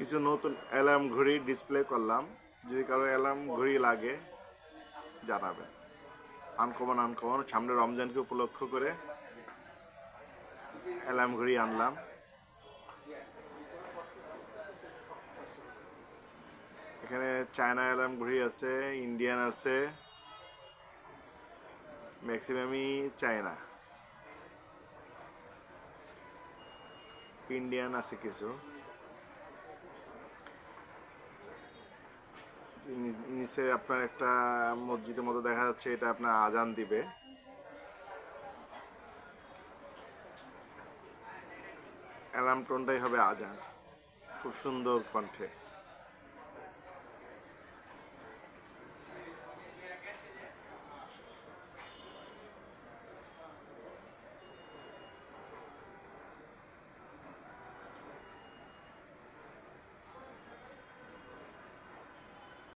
কিছু নতুন অ্যালার্ম ঘড়ি ডিসপ্লে করলাম। যদি কারো অ্যালার্ম ঘড়ি লাগে জানাবেন। আনকমন আনকমন সামনে রমজানকে উপলক্ষ করে অ্যালার্ম ঘড়ি আনলাম। এখানে চায়না অ্যালার্ম ঘড়ি আছে, ইন্ডিয়ান আছে, ম্যাক্সিমামই চায়না, ইন্ডিয়ান আছে কিছু। নিচে আপনার একটা মসজিদের মতো দেখা যাচ্ছে, এটা আপনার আজান দিবে। অ্যালার্ম টোনটাই হবে আজান, খুব সুন্দর কণ্ঠে।